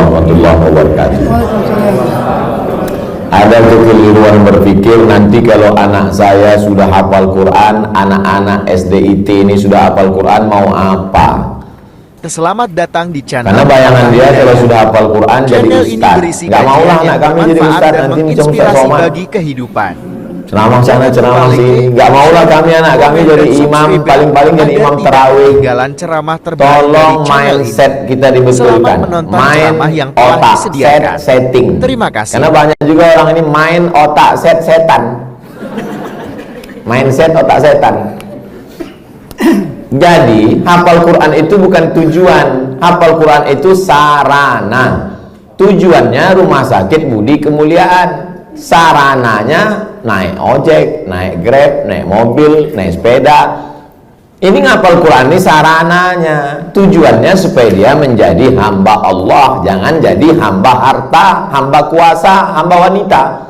warahmatullahi wabarakatuh. Ada kekeliruan berpikir nanti kalau anak saya sudah hafal Quran, anak-anak SDIT ini sudah hafal Quran, mau apa? Selamat datang di channel. Karena bayangan dia kalau sudah hafal Quran jadi ustaz. Gak maulah anak kami jadi ustaz, nanti macam somad bagi kehidupan. Ceramah sana, ceramah sini. Gak maulah kami anak kami jadi imam, paling-paling jadi imam tarawih. Tolong mindset kita dibetulkan. Main otak, setting. Terima kasih. Karena banyak juga orang ini main otak setan. Mindset otak setan. Jadi hafal Quran itu bukan tujuan. Hafal Quran itu sarana. Tujuannya rumah sakit budi kemuliaan. Sarananya naik ojek, naik grab, naik mobil, naik sepeda. Ini ngapal Quran ini sarananya. Tujuannya supaya dia menjadi hamba Allah, jangan jadi hamba harta, hamba kuasa, hamba wanita.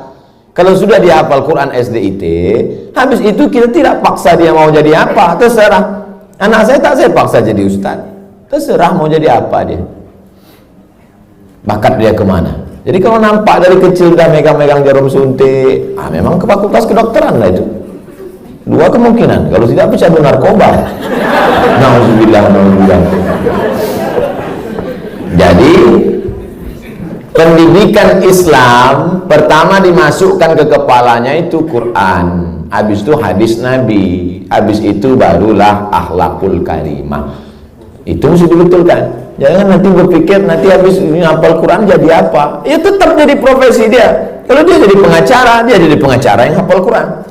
Kalau sudah dia hafal Quran SDIT, habis itu kita tidak paksa dia mau jadi apa, terserah. Anak saya tak saya paksa jadi ustaz, terserah mau jadi apa dia. Bakat dia kemana? Jadi kalau nampak dari kecil udah megang-megang jarum suntik, memang ke fakultas kedokteran lah itu. Dua kemungkinan, kalau tidak bisa narkoba. Nauzubillah. Jadi pendidikan Islam pertama dimasukkan ke kepalanya itu Quran, habis itu hadis Nabi, habis itu barulah akhlakul karimah. Itu mesti dibetulkan. Jangan nanti berpikir nanti habis ini hafal Quran jadi apa? Ya tetap jadi profesi dia. Kalau dia jadi pengacara yang hafal Quran.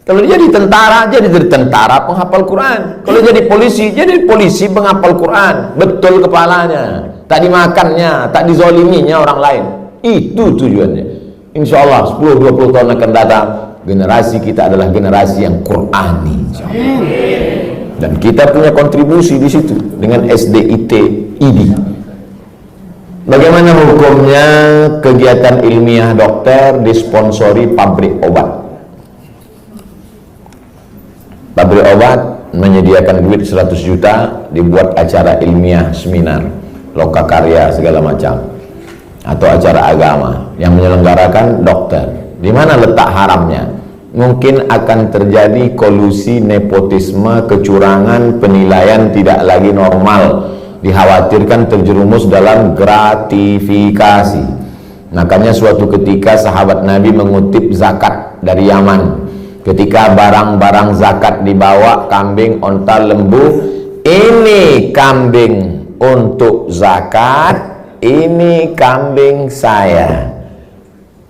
Kalau dia jadi tentara penghafal Quran. Kalau jadi polisi penghafal Quran. Betul kepalanya. Tak dimakannya, tak dizoliminya orang lain. Itu tujuannya. Insya Allah 10-20 tahun akan datang, generasi kita adalah generasi yang Qurani. Dan kita punya kontribusi di situ dengan SDIT ID. Bagaimana hukumnya kegiatan ilmiah dokter disponsori pabrik obat? Pabrik obat menyediakan duit 100 juta, dibuat acara ilmiah, seminar, lokakarya segala macam, atau acara agama yang menyelenggarakan dokter. Di mana letak haramnya? Mungkin akan terjadi kolusi, nepotisme, kecurangan, penilaian tidak lagi normal, dikhawatirkan terjerumus dalam gratifikasi. Makanya suatu ketika sahabat Nabi mengutip zakat dari Yaman. Ketika barang-barang zakat dibawa, kambing, onta, lembu, ini kambing untuk zakat, ini kambing saya.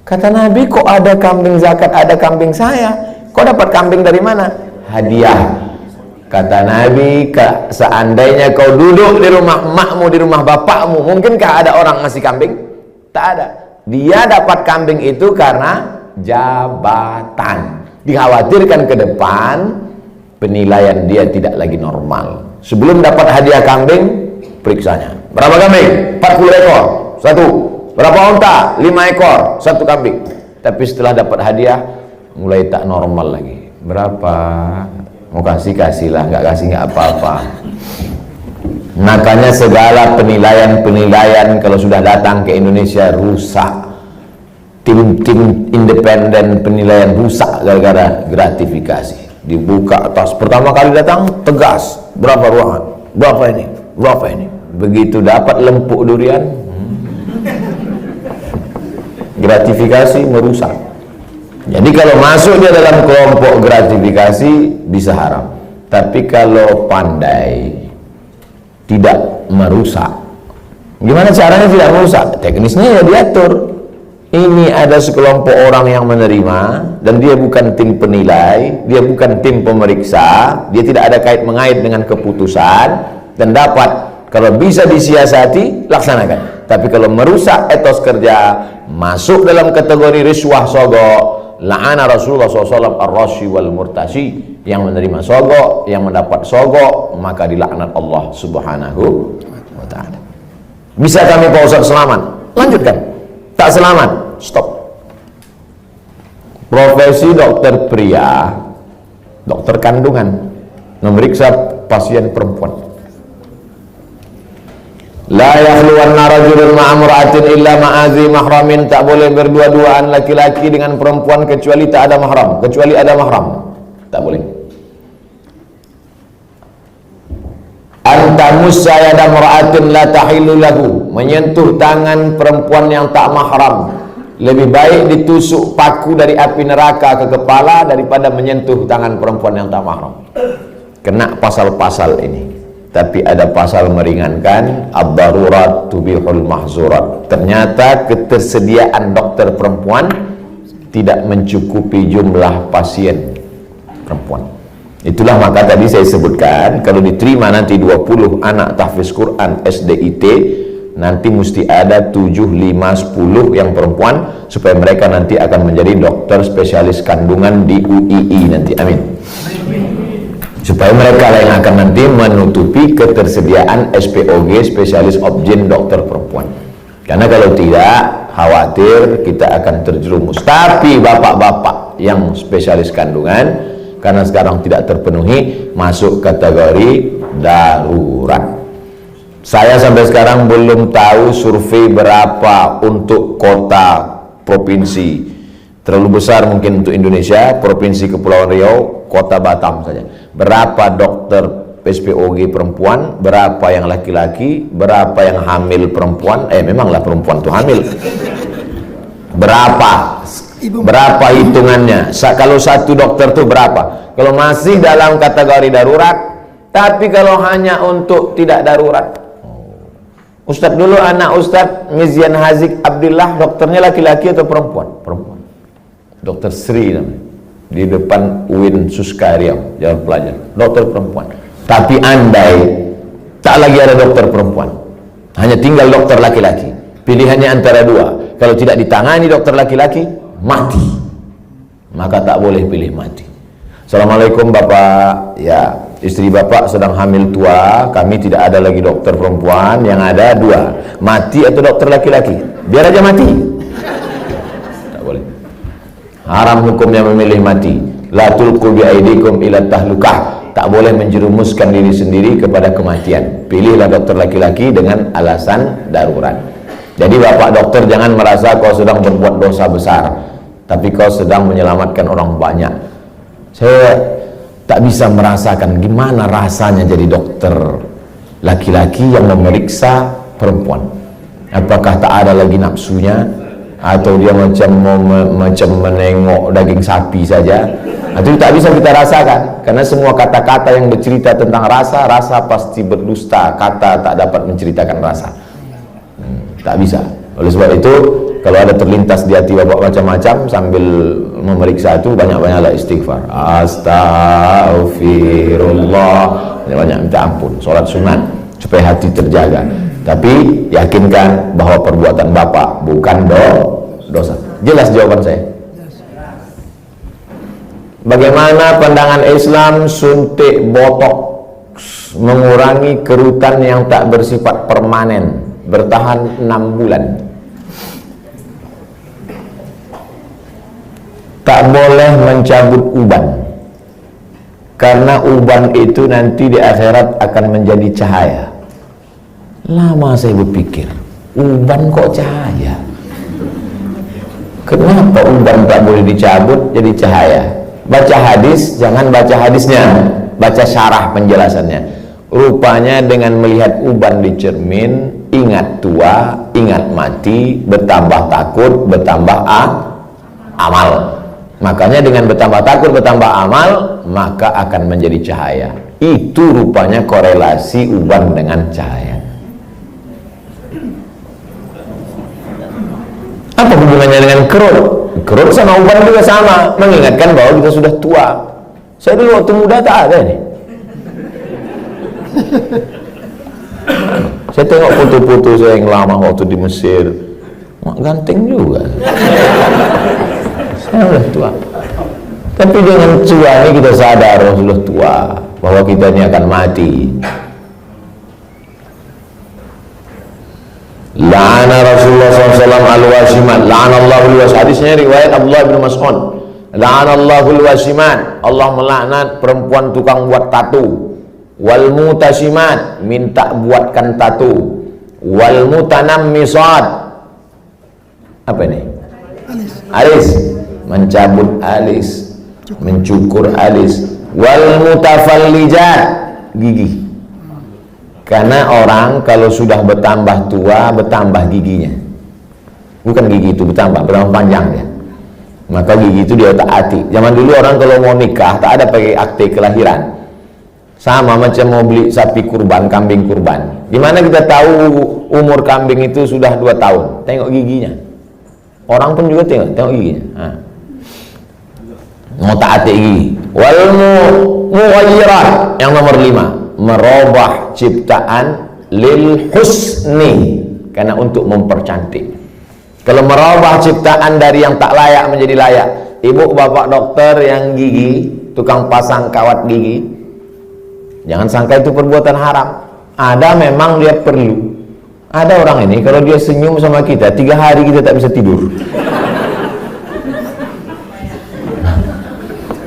Kata Nabi, kok ada kambing zakat, ada kambing saya? Kok dapat kambing dari mana? Hadiah. Kata Nabi, seandainya kau duduk di rumah emakmu, di rumah bapakmu, mungkinkah ada orang ngasih kambing? Tak ada. Dia dapat kambing itu karena jabatan. Dikhawatirkan ke depan penilaian dia tidak lagi normal. Sebelum dapat hadiah kambing, periksanya. Berapa kambing? 40 ekor. Satu. Berapa onta? 5 ekor, 1 kambing. Tapi setelah dapat hadiah mulai tak normal lagi. Berapa? Mau kasih-kasihlah, nggak kasih nggak apa-apa. Makanya segala penilaian kalau sudah datang ke Indonesia rusak. Tim-tim independen penilaian rusak gara-gara gratifikasi. Dibuka atas, pertama kali datang tegas, berapa ruangan? Berapa ini? Berapa ini? Begitu dapat lempuk durian, gratifikasi merusak. Jadi kalau masuk dia dalam kelompok gratifikasi bisa haram. Tapi kalau pandai tidak merusak, gimana caranya tidak merusak? Teknisnya ya diatur. Ini ada sekelompok orang yang menerima dan dia bukan tim penilai, dia bukan tim pemeriksa, dia tidak ada kait mengait dengan keputusan dan dapat. Kalau bisa disiasati, laksanakan. Tapi kalau merusak etos kerja, masuk dalam kategori riswah sogok, la'ana Rasulullah SAW ar-rashi wal murtashi, yang menerima sogok, yang mendapat sogok, maka dilaknat Allah Subhanahu wa ta'ala. Bisa kami Pak Ustaz selamat? Lanjutkan. Tak selamat, stop. Profesi dokter pria, dokter kandungan, memeriksa pasien perempuan. La yakhluwanna rajulun ma'amra'atin illa ma'azi mahramin, tak boleh berdua-duaan laki-laki dengan perempuan kecuali tak ada mahram, kecuali ada mahram, tak boleh. Antamussa yada mar'atin la tahillu lahu, menyentuh tangan perempuan yang tak mahram lebih baik ditusuk paku dari api neraka ke kepala daripada menyentuh tangan perempuan yang tak mahram. Kena pasal-pasal ini. Tapi ada pasal meringankan, ad-darurat tubihul mahzurat. Ternyata ketersediaan dokter perempuan tidak mencukupi jumlah pasien perempuan. Itulah maka tadi saya sebutkan, kalau diterima nanti 20 anak tahfiz Quran SDIT, nanti mesti ada 7, 5, 10 yang perempuan, supaya mereka nanti akan menjadi dokter spesialis kandungan di UII nanti. Amin. Supaya mereka yang akan nanti menutupi ketersediaan SPOG, spesialis obgyn dokter perempuan. Karena kalau tidak, khawatir kita akan terjerumus. Tapi bapak-bapak yang spesialis kandungan, karena sekarang tidak terpenuhi, masuk kategori darurat. Saya sampai sekarang belum tahu survei berapa untuk kota provinsi. Terlalu besar mungkin untuk Indonesia, Provinsi Kepulauan Riau, Kota Batam saja. Berapa dokter SPOG perempuan, berapa yang laki-laki, berapa yang hamil perempuan, memanglah perempuan itu hamil. Berapa hitungannya? Kalau satu dokter itu berapa? Kalau masih dalam kategori darurat, tapi kalau hanya untuk tidak darurat. Ustadz dulu, anak Ustadz Mizian Hazik Abdullah, dokternya laki-laki atau perempuan? Perempuan. Dokter Sri namanya, di depan UIN Suska Riau, Jalan Pelajar, dokter perempuan. Tapi andai tak lagi ada dokter perempuan, hanya tinggal dokter laki-laki, pilihannya antara dua. Kalau tidak ditangani dokter laki-laki, mati. Maka tak boleh pilih mati. Assalamualaikum Bapak, ya istri Bapak sedang hamil tua, kami tidak ada lagi dokter perempuan, yang ada dua, mati atau dokter laki-laki. Biar aja mati. Tak boleh. Haram hukumnya memilih mati. La tulqu biaidikum ila tahlukah. Tak boleh menjerumuskan diri sendiri kepada kematian. Pilihlah dokter laki-laki dengan alasan darurat. Jadi Bapak dokter jangan merasa kau sedang berbuat dosa besar, tapi kau sedang menyelamatkan orang banyak. Saya tak bisa merasakan gimana rasanya jadi dokter laki-laki yang memeriksa perempuan. Apakah tak ada lagi nafsunya, atau dia macam menengok daging sapi saja? Itu tak bisa kita rasakan, karena semua kata-kata yang bercerita tentang rasa, rasa pasti berdusta. Kata tak dapat menceritakan rasa. Tak bisa. Oleh sebab itu, kalau ada terlintas di hati Bapak macam-macam, sambil memeriksa itu banyak-banyaklah istighfar. Astagfirullah. Banyak minta ampun. Solat sunat supaya hati terjaga. Tapi yakinkan bahwa perbuatan Bapak bukan dosa. Jelas jawaban saya. Bagaimana pandangan Islam suntik botox mengurangi kerutan yang tak bersifat permanen, bertahan 6 bulan? Tak boleh mencabut uban, karena uban itu nanti di akhirat akan menjadi cahaya. Lama saya berpikir, uban kok cahaya? Kenapa uban tak boleh dicabut jadi cahaya? Baca hadis, jangan baca hadisnya, baca syarah penjelasannya. Rupanya dengan melihat uban di cermin, ingat tua, ingat mati, bertambah takut, bertambah amal. Makanya dengan bertambah takut, bertambah amal, maka akan menjadi cahaya. Itu rupanya korelasi uban dengan cahaya. Apa hubungannya dengan kerut? Kerut sama uban juga sama, mengingatkan bahwa kita sudah tua. Saya dulu waktu muda tak ada nih. Saya tengok foto-foto saya yang lama waktu di Mesir, ganteng juga. Saya sudah tua. Tapi dengan tua ini kita sadar sudah tua, bahwa kita ini akan mati. La'ana Rasulullah SAW al-wasimat. La'anallahu al-wasimat. Hadisnya riwayat Abdullah bin Mas'ud. La'anallahu al-wasimat. Allah melaknat perempuan tukang buat tatu. Wal mutasimat, minta buatkan tatu. Wal mutanammisat, apa ini? Alis, mencabut alis, mencukur alis. Wal mutafallijat, gigi. Karena orang kalau sudah bertambah tua, bertambah giginya. Bukan gigi itu bertambah panjang dia. Maka gigi itu dia taati. Zaman dulu orang kalau mau nikah tak ada pakai akte kelahiran. Sama macam mau beli sapi kurban, kambing kurban. Gimana kita tahu umur kambing itu sudah 2 tahun? Tengok giginya. Orang pun juga tengok giginya. Mau taati gigi. Wal mughayyirat, yang nomor 5, merubah ciptaan lil husni, karena untuk mempercantik. Kalau merubah ciptaan dari yang tak layak menjadi layak. Ibu bapak dokter yang gigi, tukang pasang kawat gigi, jangan sangka itu perbuatan haram. Ada memang dia perlu. Ada orang ini kalau dia senyum sama kita 3 hari kita tak bisa tidur.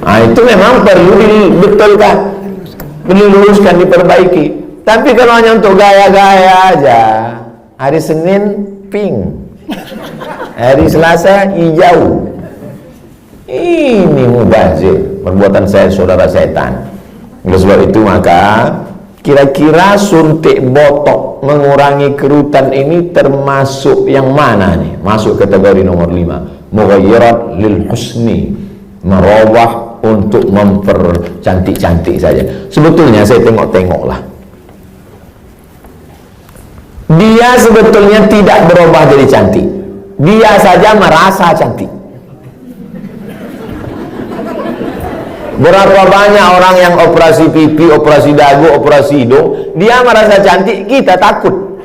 Nah, itu memang perlu dibetulkan, perlu diluruskan, diperbaiki. Tapi kalau hanya untuk gaya-gaya aja, hari Senin pink, hari Selasa hijau, ini mubazir, perbuatan saya saudara setan. Oleh sebab itu maka kira-kira suntik botok mengurangi kerutan ini termasuk yang mana nih? Masuk kategori nomor 5, mughayyirat lil husni, merubah untuk mempercantik-cantik saja. Sebetulnya saya tengok-tengoklah, dia sebetulnya tidak berubah jadi cantik, dia saja merasa cantik. Berapa banyak orang yang operasi pipi, operasi dagu, operasi hidung, dia merasa cantik, kita takut.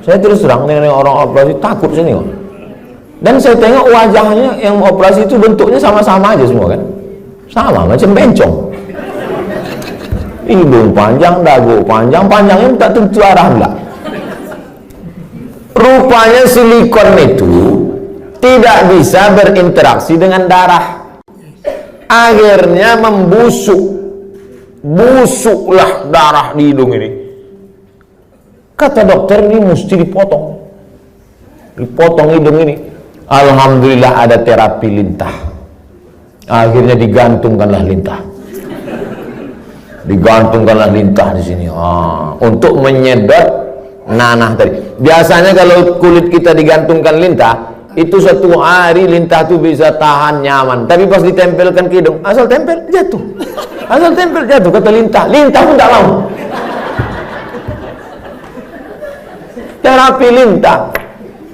Saya terus terang dengan orang operasi takut sini. Dan saya tengok wajahnya yang operasi itu bentuknya sama-sama aja semua kan, sama macam bencong. Hidung panjang, dagu panjang, panjangnya tak tentu arah enggak. Rupanya silikon itu tidak bisa berinteraksi dengan darah. Akhirnya busuklah darah di hidung ini. Kata dokter ini mesti dipotong hidung ini. Alhamdulillah ada terapi lintah. Akhirnya digantungkanlah lintah di sini. Untuk menyedot nanah tadi. Biasanya kalau kulit kita digantungkan lintah, itu 1 hari lintah itu bisa tahan nyaman. Tapi pas ditempelkan ke hidung, asal tempel jatuh, kata lintah pun tak mau. Terapi lintah,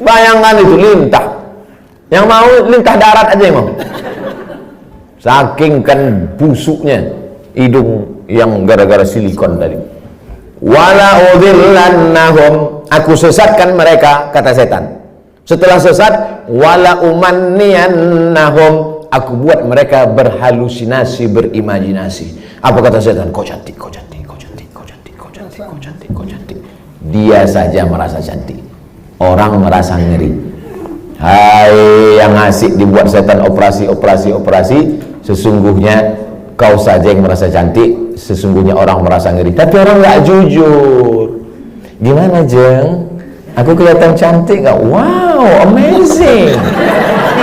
bayangkan itu lintah. Yang mau lintah darat aja yang mau. Saking kan busuknya hidung yang gara-gara silikon tadi. Wala udhillannahum, aku sesatkan mereka, kata setan. Setelah sesat, wala umanniyannahum, aku buat mereka berhalusinasi, berimajinasi. Apa kata setan? Kau cantik. Dia saja merasa cantik, orang merasa ngeri. Hai yang asik dibuat setan operasi, sesungguhnya kau saja yang merasa cantik, sesungguhnya orang merasa ngeri. Tapi orang nggak jujur. Gimana Jeng? Aku kelihatan cantik nggak? Wow, amazing.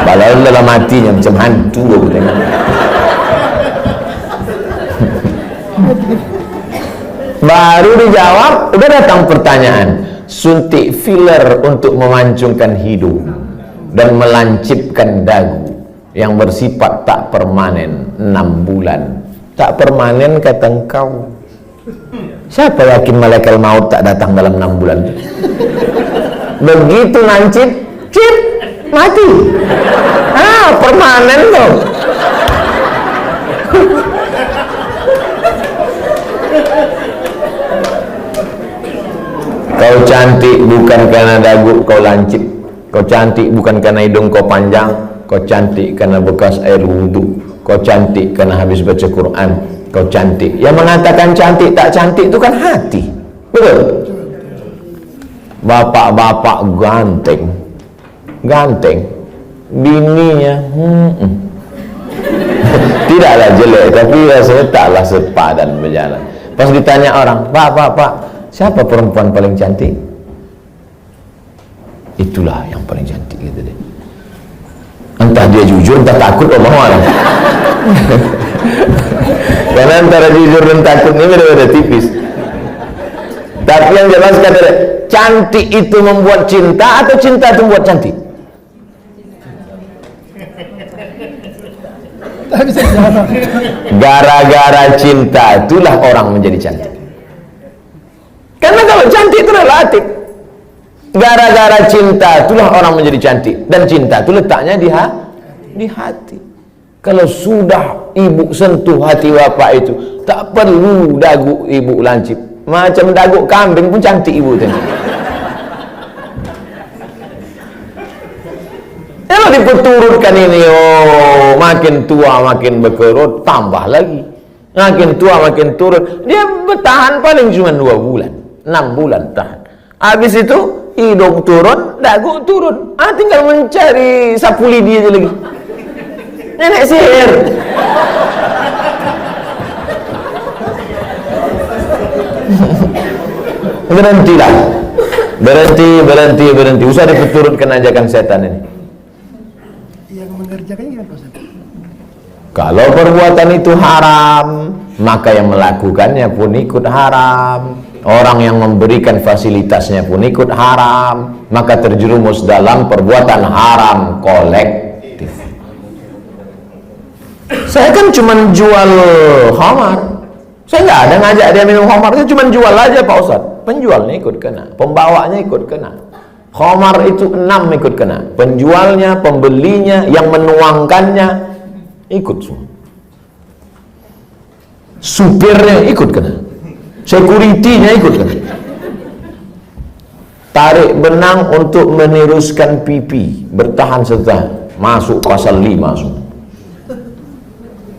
Padahal dalam hatinya macam hantu. Baru dijawab, udah datang pertanyaan. Suntik filler untuk memancungkan hidung dan melancipkan dagu yang bersifat tak permanen 6 bulan. Tak permanen kata engkau. Siapa yakin malaikat maut tak datang dalam 6 bulan? Begitu lancip, cip, mati. Permanen dong. Kau cantik bukan karena dagu kau lancip, kau cantik bukan karena hidung kau panjang, kau cantik karena bekas air wudhu, kau cantik karena habis baca Quran, kau cantik. Yang mengatakan cantik tak cantik itu kan hati, betul? Bapak-bapak ganteng, bininya tidaklah jelek, tapi rasanya taklah sepadan berjalan. Pas ditanya orang, pak, siapa perempuan paling cantik? Itulah yang paling cantik, gitu deh. Entah dia jujur, entah takut, Allah alam. Karena antara jujur dan takut ini beda-beda tipis. Tapi yang jelas kata dia, cantik itu membuat cinta atau cinta itu membuat cantik? Gara-gara cinta itulah orang menjadi cantik. Karena kalau cantik itu relatif. Gara-gara cinta itulah orang menjadi cantik. Dan cinta itu letaknya di hati. Kalau sudah ibu sentuh hati bapak itu, tak perlu dagu ibu lancip. Macam dagu kambing pun cantik ibu itu. Kalau diperturutkan ini, oh makin tua makin berkerut, tambah lagi. Makin tua makin turun. Dia bertahan paling cuma 2 bulan, 6 bulan tahan. Habis itu hidung turun, dagu turun. Tinggal mencari sapu lidi aja lagi. Nenek sihir. Berhentilah. Berhenti. Usah diperturutkan ajakan setan ini. Yang mengerjakannya gimana, Pak Ustaz? Kalau perbuatan itu haram, maka yang melakukannya pun ikut haram. Orang yang memberikan fasilitasnya pun ikut haram. Maka terjerumus dalam perbuatan haram kolektif. Saya kan cuma jual khamar. Saya nggak ada ngajak dia minum khamar. Saya cuma jual aja Pak Ustaz. Penjualnya ikut kena, pembawanya ikut kena. Khamar itu 6 ikut kena. Penjualnya, pembelinya, yang menuangkannya ikut semua. Supirnya ikut kena. Security-nya ikut kena. Tarik benang untuk meniruskan pipi, bertahan setelah masuk pasal 5 semua.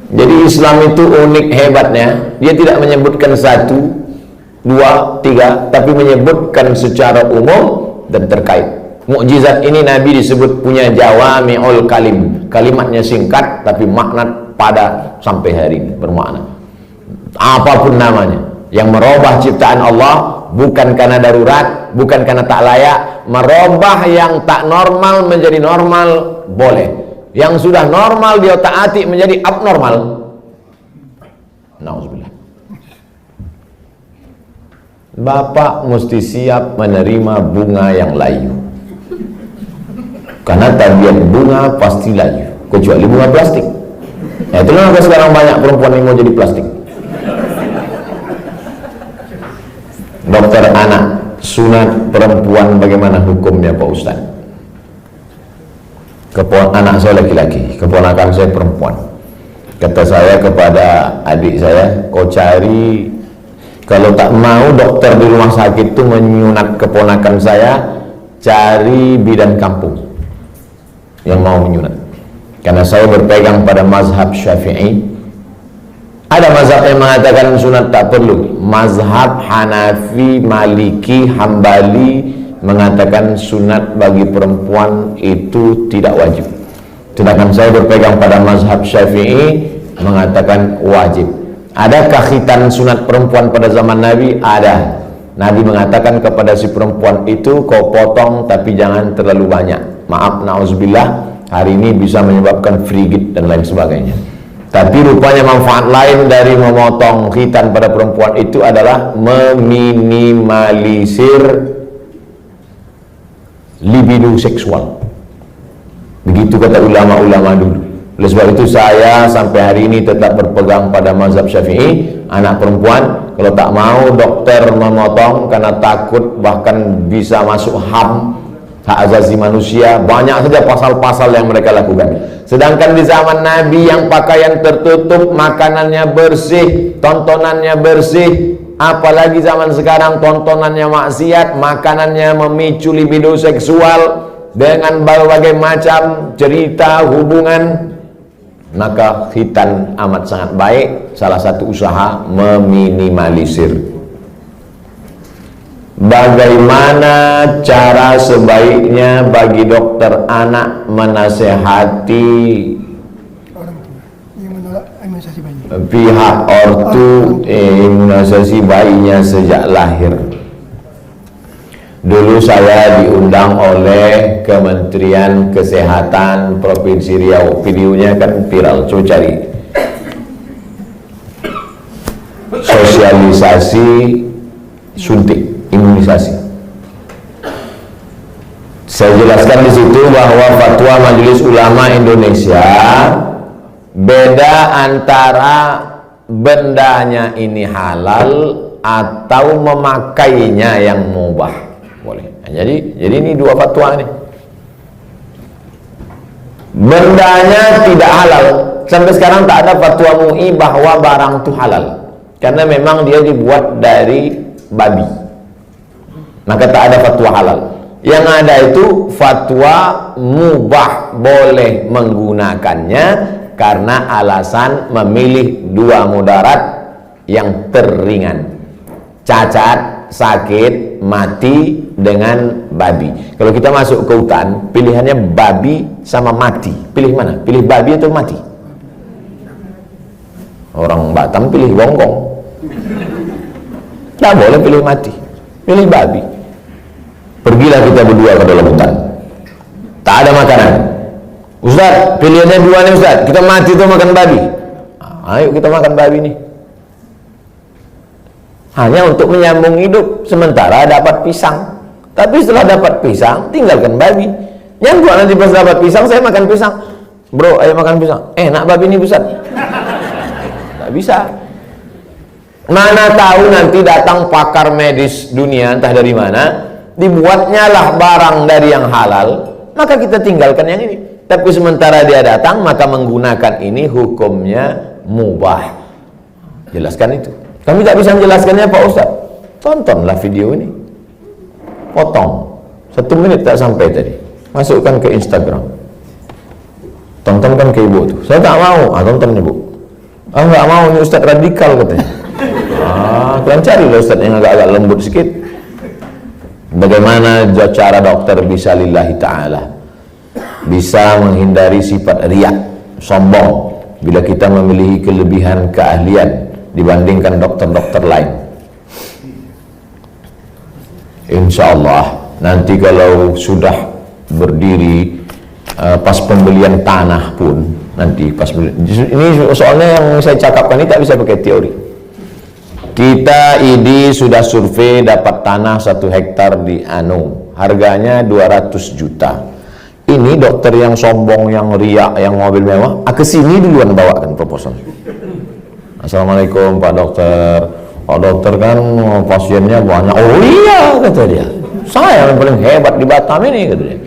Jadi Islam itu unik hebatnya, dia tidak menyebutkan 1, 2, 3, tapi menyebutkan secara umum dan terkait. Mukjizat ini Nabi disebut punya jawami'ul kalim. Kalimatnya singkat tapi makna pada sampai hari ini bermakna. Apapun namanya, yang merubah ciptaan Allah bukan karena darurat, bukan karena tak layak. Merubah yang tak normal menjadi normal boleh. Yang sudah normal dia taati menjadi abnormal. Nauzubillah. Bapak mesti siap menerima bunga yang layu. Karena tabiat bunga pasti layu, kecuali bunga plastik. Nah, itulah kenapa sekarang banyak perempuan yang mau jadi plastik. Dokter anak, sunat perempuan bagaimana hukumnya Pak Ustaz? Anak saya laki-laki, keponakan saya perempuan. Kata saya kepada adik saya, kau cari, kalau tak mau dokter di rumah sakit itu menyunat keponakan saya, cari bidan kampung yang mau menyunat. Karena saya berpegang pada mazhab Syafi'i. Ada mazhab yang mengatakan sunat tak perlu. Mazhab Hanafi, Maliki, Hambali mengatakan sunat bagi perempuan itu tidak wajib. Sedangkan saya berpegang pada mazhab Syafi'i mengatakan wajib. Adakah khitan sunat perempuan pada zaman Nabi? Ada. Nabi mengatakan kepada si perempuan itu, kau potong tapi jangan terlalu banyak. Maaf, na'udzubillah, hari ini bisa menyebabkan frigid dan lain sebagainya. Tapi rupanya manfaat lain dari memotong khitan pada perempuan itu adalah meminimalisir libido seksual. Begitu kata ulama-ulama dulu. Oleh sebab itu saya sampai hari ini tetap berpegang pada mazhab Syafi'i. Anak perempuan kalau tak mau dokter memotong karena takut bahkan bisa masuk HAM, hak asasi manusia, banyak saja pasal-pasal yang mereka lakukan. Sedangkan di zaman Nabi yang pakaian tertutup, makanannya bersih, tontonannya bersih. Apalagi zaman sekarang tontonannya maksiat, makanannya memicu libido seksual dengan berbagai macam cerita hubungan. Maka khitan amat sangat baik. Salah satu usaha meminimalisir. Bagaimana cara sebaiknya bagi dokter anak menasehati Orang tua yang menolak imunisasi bayi. pihak ortu imunisasi bayinya sejak lahir? Dulu saya diundang oleh Kementerian Kesehatan Provinsi Riau, videonya kan viral, coba cari. Sosialisasi suntik imunisasi. Saya jelaskan di situ bahwa fatwa Majelis Ulama Indonesia beda antara bendanya ini halal atau memakainya yang mubah. Boleh. Nah, jadi ini dua fatwa nih. Bendanya tidak halal. Sampai sekarang tak ada fatwa MUI bahwa barang itu halal. Karena memang dia dibuat dari babi. Maka tak ada fatwa halal. Yang ada itu fatwa mubah, boleh menggunakannya karena alasan memilih dua mudarat yang terringan. Cacat, sakit, mati dengan babi. Kalau kita masuk ke hutan, pilihannya babi sama mati. Pilih mana? Pilih babi atau mati? Orang Batam pilih gonggong. Tidak boleh pilih mati, pilih babi. Pergilah kita berdua ke dalam hutan, tak ada makanan. Ustaz, pilihannya dua nih Ustaz, kita mati atau makan babi? Ayo kita makan babi nih. Hanya untuk menyambung hidup, sementara dapat pisang. Tapi setelah dapat pisang, tinggalkan babi. Yang gua nanti pas dapat pisang, saya makan pisang. Bro, ayo makan pisang. Enak babi nih Ustaz. Tak bisa. Mana tahu nanti datang pakar medis dunia, entah dari mana, dibuatnya lah barang dari yang halal, maka kita tinggalkan yang ini. Tapi sementara dia datang, maka menggunakan ini hukumnya mubah. Jelaskan itu. Kami tak bisa menjelaskannya Pak Ustaz. Tontonlah video ini, potong 1 menit tak sampai tadi, masukkan ke Instagram, tontonkan ke ibu tuh. Saya tak mau, tonton ibu. Nggak mau, ini Ustaz radikal katanya. Kalian carilah Ustaz yang agak-agak lembut sedikit. Bagaimana cara dokter bisa lillahi ta'ala, bisa menghindari sifat riak, sombong, bila kita memiliki kelebihan keahlian dibandingkan dokter-dokter lain. Insya Allah nanti kalau sudah berdiri, pas pembelian tanah pun nanti pas ini soalnya yang saya cakapkan ini tak bisa pakai teori. Kita ID sudah survei dapat tanah 1 hektar di Anung, harganya 200 juta. Ini dokter yang sombong, yang riak, yang mobil mewah, kesini duluan bawakan proposal. Assalamualaikum Pak Dokter. Pak Dokter kan pasiennya banyak. Oh iya kata dia, saya yang paling hebat di Batam ini kata dia.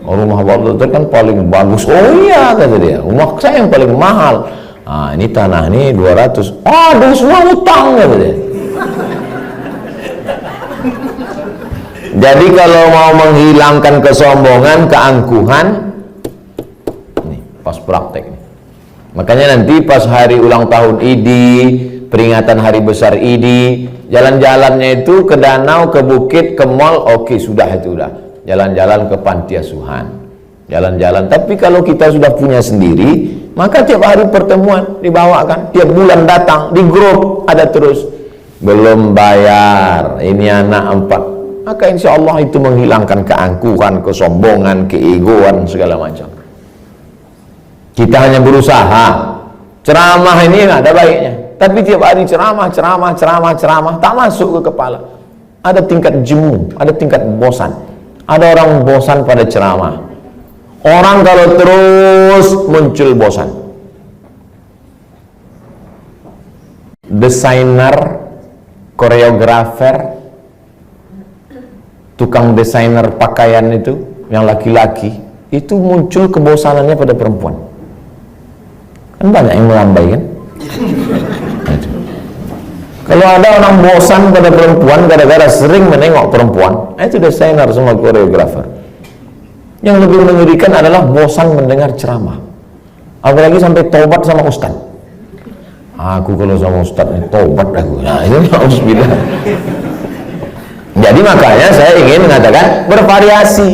Rumah Pak Dokter kan paling bagus. Oh iya kata dia, rumah saya yang paling mahal. Ini tanah ini 200. Aduh semua utang kata dia. Jadi kalau mau menghilangkan kesombongan, keangkuhan, nih pas praktek nih. Makanya nanti pas hari ulang tahun ID, peringatan hari besar ID, jalan-jalannya itu ke danau, ke bukit, ke mall, oke sudah itu udah. Jalan-jalan ke panti asuhan, jalan-jalan. Tapi kalau kita sudah punya sendiri, maka tiap hari pertemuan dibawakan, tiap bulan datang di grup ada terus. Belum bayar, ini anak 4, maka insya Allah itu menghilangkan keangkuhan, kesombongan, keegoan segala macam. Kita hanya berusaha. Ceramah ini ada baiknya, tapi tiap hari ceramah, tak masuk ke kepala. Ada tingkat jemu, ada tingkat bosan. Ada orang bosan pada ceramah. Orang kalau terus muncul bosan. Desainer, koreografer, tukang desainer pakaian itu, yang laki-laki, itu muncul kebosanannya pada perempuan. Kan banyak yang melambai kan? Kalau ada orang bosan pada perempuan gara-gara sering menengok perempuan, itu desainer sama koreografer. Yang lebih mengerikan adalah bosan mendengar ceramah, apalagi sampai tobat sama ustaz. Aku kalau sama ustaz ini tobat aku. Nah ini alhamdulillah. Jadi makanya saya ingin mengatakan bervariasi.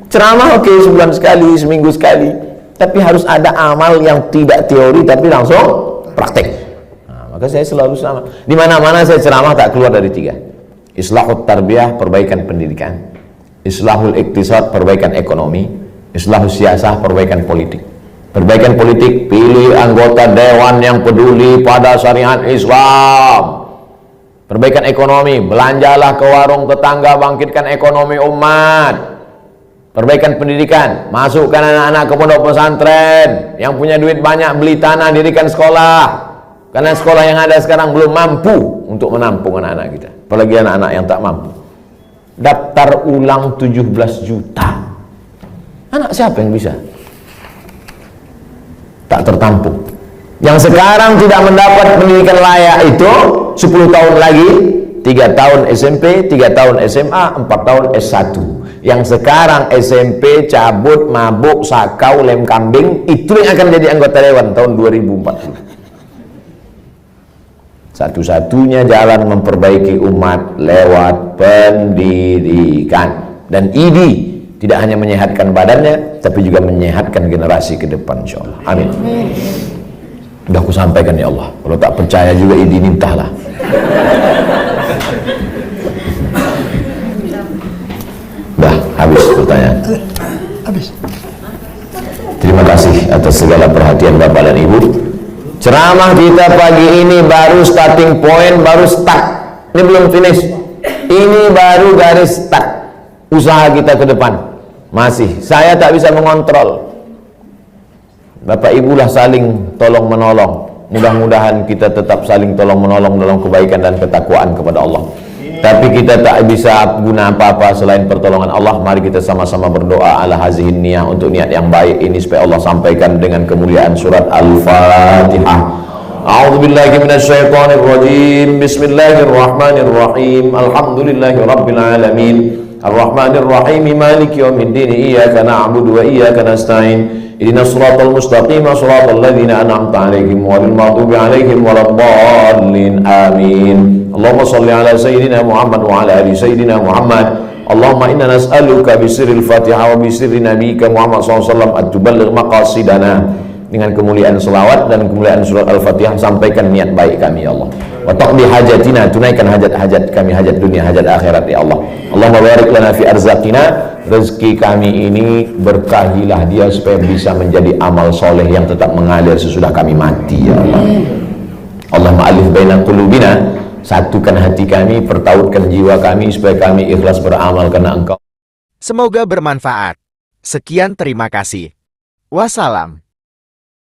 Ceramah oke, sebulan sekali, seminggu sekali, tapi harus ada amal yang tidak teori tapi langsung praktek. Maka saya selalu sama. Di mana-mana saya ceramah tak keluar dari 3. Islahut tarbiyah, perbaikan pendidikan. Islahul iktisad, perbaikan ekonomi. Islahul siasah, perbaikan politik. Perbaikan politik, pilih anggota dewan yang peduli pada syariat Islam. Perbaikan ekonomi, belanjalah ke warung tetangga, bangkitkan ekonomi umat. Perbaikan pendidikan, masukkan anak-anak ke pondok pesantren. Yang punya duit banyak, beli tanah, dirikan sekolah. Karena sekolah yang ada sekarang belum mampu untuk menampung anak-anak kita, apalagi anak-anak yang tak mampu. Daftar ulang 17 juta. Anak siapa yang bisa? Tak tertampung. Yang sekarang tidak mendapat pendidikan layak itu 10 tahun lagi, 3 tahun SMP, 3 tahun SMA, 4 tahun S1. Yang sekarang SMP cabut, mabuk, sakau, lem kambing, itu yang akan jadi anggota dewan tahun 2040. Satu-satunya jalan memperbaiki umat lewat pendidikan. Dan ID tidak hanya menyehatkan badannya, tapi juga menyehatkan generasi ke depan, insyaallah. Amin. Udah aku sampaikan ya Allah. Kalau tak percaya juga ID nintahlah. Dah habis pertanyaan. Habis. Terima kasih atas segala perhatian Bapak dan Ibu. Ceramah kita pagi ini baru starting point, baru start. Ini belum finish. Ini baru garis start. Usaha kita ke depan. Masih, saya tak bisa mengontrol. Bapak Ibu lah saling tolong menolong. Mudah-mudahan kita tetap saling tolong menolong dalam kebaikan dan ketakwaan kepada Allah. Tapi kita tak bisa guna apa-apa selain pertolongan Allah. Mari kita sama-sama berdoa ala hazihin niyah, untuk niat yang baik ini supaya Allah sampaikan dengan kemuliaan surat Al-Fatihah. A'udzubillahi minasyaitonir rajim. Bismillahirrahmanirrahim. Alhamdulillahi rabbil alamin. Ar-Rahmanir Rahim. Maliki yaumiddin. Iyyaka na'budu wa iyyaka nasta'in. Ihdinas siratal mustaqim, siratal ladzina an'amta 'alaihim ghairil maghdubi 'alaihim waladdallin. Amin. Allahumma shalli ala sayyidina Muhammad wa ala ali sayyidina Muhammad. Allahumma inna nas'aluka bi sirril Fatihah wa bi sirri nabiyyika Muhammad sallallahu alaihi wasallam at tuballigh maqasidana. Dengan kemuliaan selawat dan kemuliaan surat Al-Fatihah, sampaikan niat baik kami ya Allah. Wa taqdi hajatina, tunaikan hajat-hajat kami, hajat dunia, hajat akhirat ya Allah. Allahumma barik lana fi arzaqina, rezeki kami ini berkahilah dia supaya bisa menjadi amal soleh yang tetap mengalir sesudah kami mati ya Allah. Allahumma alif baina qulubina, satukan hati kami, pertautkan jiwa kami supaya kami ikhlas beramal karena Engkau. Semoga bermanfaat. Sekian, terima kasih. Wassalam.